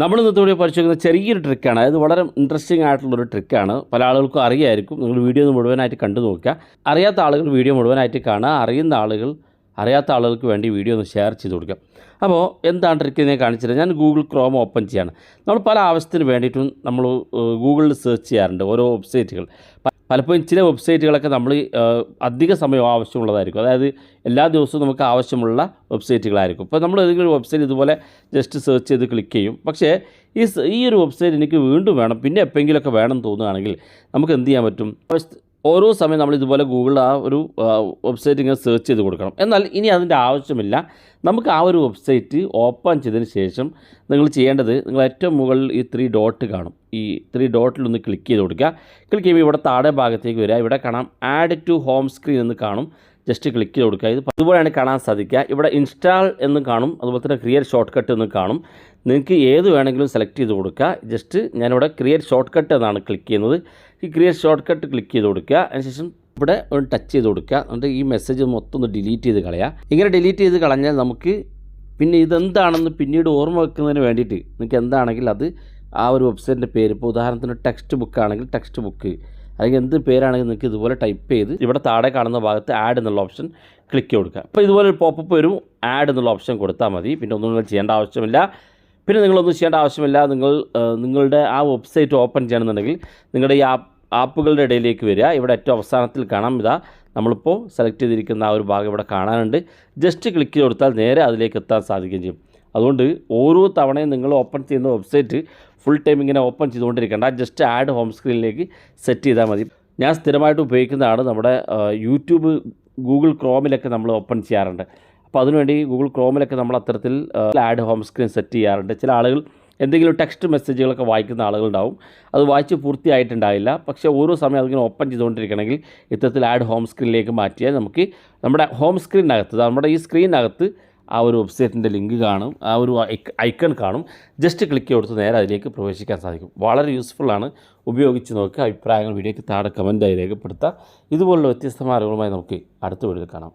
നമ്മൾ ഇന്നത്തെ വീഡിയോ പരിശോധിക്കുന്ന ചെറിയൊരു ട്രിക്കാണ്. അത് വളരെ ഇൻട്രസ്റ്റിംഗ് ആയിട്ടുള്ളൊരു ട്രിക്കാണ്. പല ആളുകൾക്കും അറിയായിരിക്കും. നിങ്ങൾ വീഡിയോ ഒന്ന് മുഴുവനായിട്ട് കണ്ടു നോക്കുക. അറിയാത്ത ആളുകൾ വീഡിയോ മുഴുവനായിട്ട് കാണുക. അറിയാത്ത ആളുകൾക്ക് വേണ്ടി വീഡിയോ ഒന്ന് ഷെയർ ചെയ്ത് കൊടുക്കുക. അപ്പോൾ എന്താണ് ട്രിക്ക് ഞാൻ കാണിച്ചിട്ട് ഞാൻ ഗൂഗിൾ ക്രോം ഓപ്പൺ ചെയ്യാണ്. നമ്മൾ പല ആവശ്യത്തിന് വേണ്ടിയിട്ടും നമ്മൾ ഗൂഗിളിൽ സെർച്ച് ചെയ്യാറുണ്ട് ഓരോ വെബ്സൈറ്റുകൾ. പലപ്പോഴും ചില വെബ്സൈറ്റുകളൊക്കെ നമ്മൾ അധിക സമയം ആവശ്യമുള്ളതായിരിക്കും. അതായത് എല്ലാ ദിവസവും നമുക്ക് ആവശ്യമുള്ള വെബ്സൈറ്റുകളായിരിക്കും. ഇപ്പോൾ നമ്മൾ ഏതെങ്കിലും ഒരു വെബ്സൈറ്റ് ഇതുപോലെ ജസ്റ്റ് സെർച്ച് ചെയ്ത് ക്ലിക്ക് ചെയ്യും. പക്ഷേ ഈ ഒരു വെബ്സൈറ്റ് എനിക്ക് വീണ്ടും വേണം, പിന്നെ എപ്പോഴെങ്കിലുമൊക്കെ വേണം തോന്നുകയാണെങ്കിൽ നമുക്ക് എന്ത് ചെയ്യാൻ പറ്റും? ഓരോ സമയം നമ്മൾ ഇതുപോലെ ഗൂഗിൾ ആ ഒരു വെബ്സൈറ്റ് ഇങ്ങനെ സെർച്ച് ചെയ്ത് കൊടുക്കണം. എന്നാൽ ഇനി അതിൻ്റെ ആവശ്യമില്ല. നമുക്ക് ആ ഒരു വെബ്സൈറ്റ് ഓപ്പൺ ചെയ്തതിന് ശേഷം നിങ്ങൾ ചെയ്യേണ്ടത്, നിങ്ങൾ ഏറ്റവും മുകളിൽ ഈ 3 ഡോട്ട് കാണും. ഈ 3 ഡോട്ടിലൊന്ന് ക്ലിക്ക് ചെയ്ത് കൊടുക്കുക. ക്ലിക്ക് ചെയ്യുമ്പോൾ ഇവിടെ താഴെ ഭാഗത്തേക്ക് വരിക. ഇവിടെ കാണാം ആഡ് ടു ഹോം സ്ക്രീൻ എന്ന് കാണും. ജസ്റ്റ് ക്ലിക്ക് ചെയ്ത് കൊടുക്കുക. ഇത് അതുപോലെയാണ് കാണാൻ സാധിക്കുക. ഇവിടെ ഇൻസ്റ്റാൾ എന്ന് കാണും, അതുപോലെ തന്നെ ക്രിയേറ്റ് ഷോർട്ട് കട്ട് എന്ന് കാണും. നിങ്ങൾക്ക് ഏത് വേണമെങ്കിലും സെലക്ട് ചെയ്ത് കൊടുക്കുക. ജസ്റ്റ് ഞാനിവിടെ ക്രിയേറ്റ് ഷോർട്ട് കട്ട് എന്നാണ് ക്ലിക്ക് ചെയ്യുന്നത്. ഈ ക്രിയേറ്റ് ഷോർട്ട് കട്ട് ക്ലിക്ക് ചെയ്ത് കൊടുക്കുക. അതിനുശേഷം ഇവിടെ ഒന്ന് ടച്ച് ചെയ്ത് കൊടുക്കുക. എന്നിട്ട് ഈ മെസ്സേജ് മൊത്തം ഒന്ന് ഡിലീറ്റ് ചെയ്ത് കളയുക. ഇങ്ങനെ ഡിലീറ്റ് ചെയ്ത് കളഞ്ഞാൽ നമുക്ക് പിന്നെ ഇതെന്താണെന്ന് പിന്നീട് ഓർമ്മ വെക്കുന്നതിന് വേണ്ടിയിട്ട് നിങ്ങൾക്ക് എന്താണെങ്കിൽ അത് ആ ഒരു വെബ്സൈറ്റിൻ്റെ പേര്, ഇപ്പോൾ ഉദാഹരണത്തിന് ടെക്സ്റ്റ് ബുക്ക് ആണെങ്കിൽ ടെക്സ്റ്റ് ബുക്ക്, അല്ലെങ്കിൽ എന്ത് പേരാണെങ്കിൽ നിങ്ങൾക്ക് ഇതുപോലെ ടൈപ്പ് ചെയ്ത് ഇവിടെ താഴെ കാണുന്ന ഭാഗത്ത് ആഡ് എന്നുള്ള ഓപ്ഷൻ ക്ലിക്ക് കൊടുക്കുക. അപ്പോൾ ഇതുപോലെ ഒരു പോപ്പപ്പ് വരും. ആഡ് എന്നുള്ള ഓപ്ഷൻ കൊടുത്താൽ മതി. പിന്നെ ഒന്നും നിങ്ങൾ ചെയ്യേണ്ട ആവശ്യമില്ല. പിന്നെ നിങ്ങളൊന്നും ചെയ്യേണ്ട ആവശ്യമില്ല. നിങ്ങളുടെ ആ വെബ്സൈറ്റ് ഓപ്പൺ ചെയ്യണമെന്നുണ്ടെങ്കിൽ നിങ്ങളുടെ ഈ ആപ്പുകളുടെ ഇടയിലേക്ക് വരിക. ഇവിടെ ഏറ്റവും അവസാനത്തിൽ കാണാം, ഇതാ നമ്മളിപ്പോൾ സെലക്ട് ചെയ്തിരിക്കുന്ന ആ ഒരു ഭാഗം ഇവിടെ കാണാനുണ്ട്. ജസ്റ്റ് ക്ലിക്ക് ചെയ്ത് കൊടുത്താൽ നേരെ അതിലേക്ക് എത്താൻ സാധിക്കുകയും ചെയ്യും. അതുകൊണ്ട് ഓരോ തവണയും നിങ്ങൾ ഓപ്പൺ ചെയ്യുന്ന വെബ്സൈറ്റ് ഫുൾ ടൈം ഇങ്ങനെ ഓപ്പൺ ചെയ്തുകൊണ്ടിരിക്കേണ്ട. ജസ്റ്റ് ആഡ് ഹോം സ്ക്രീനിലേക്ക് സെറ്റ് ചെയ്താൽ മതി. ഞാൻ സ്ഥിരമായിട്ട് ഉപയോഗിക്കുന്നതാണ്. നമ്മുടെ യൂട്യൂബ് ഗൂഗിൾ ക്രോമിലൊക്കെ നമ്മൾ ഓപ്പൺ ചെയ്യാറുണ്ട്. അപ്പോൾ അതിനുവേണ്ടി ഗൂഗിൾ ക്രോമിലൊക്കെ നമ്മൾ അത്തരത്തിൽ ആഡ് ഹോം സ്ക്രീൻ സെറ്റ് ചെയ്യാറുണ്ട്. ചില ആളുകൾ എന്തെങ്കിലും ടെക്സ്റ്റ് മെസ്സേജുകളൊക്കെ വായിക്കുന്ന ആളുകളുണ്ടാവും. അത് വായിച്ച് പൂർത്തിയായിട്ടുണ്ടാവില്ല. പക്ഷേ ഓരോ സമയം അതിങ്ങനെ ഓപ്പൺ ചെയ്തുകൊണ്ടിരിക്കണമെങ്കിൽ ഇത്തരത്തിൽ ആഡ് ഹോം സ്ക്രീനിലേക്ക് മാറ്റിയാൽ നമുക്ക് നമ്മുടെ ഹോം സ്ക്രീനകത്ത്, നമ്മുടെ ഈ സ്ക്രീനകത്ത് ആ ഒരു വെബ്സൈറ്റിൻ്റെ ലിങ്ക് കാണും, ആ ഒരു ഐക്കൺ കാണും. ജസ്റ്റ് ക്ലിക്ക് കൊടുത്ത് നേരെ അതിലേക്ക് പ്രവേശിക്കാൻ സാധിക്കും. വളരെ യൂസ്ഫുള്ളാണ്. ഉപയോഗിച്ച് നോക്കുക. അഭിപ്രായങ്ങൾ വീഡിയോയ്ക്ക് താഴെ കമൻറ്റായി രേഖപ്പെടുത്തുക. ഇതുപോലുള്ള വ്യത്യസ്തമായ അറിവുകളുമായി നമുക്ക് അടുത്ത വീഡിയോയിൽ കാണാം.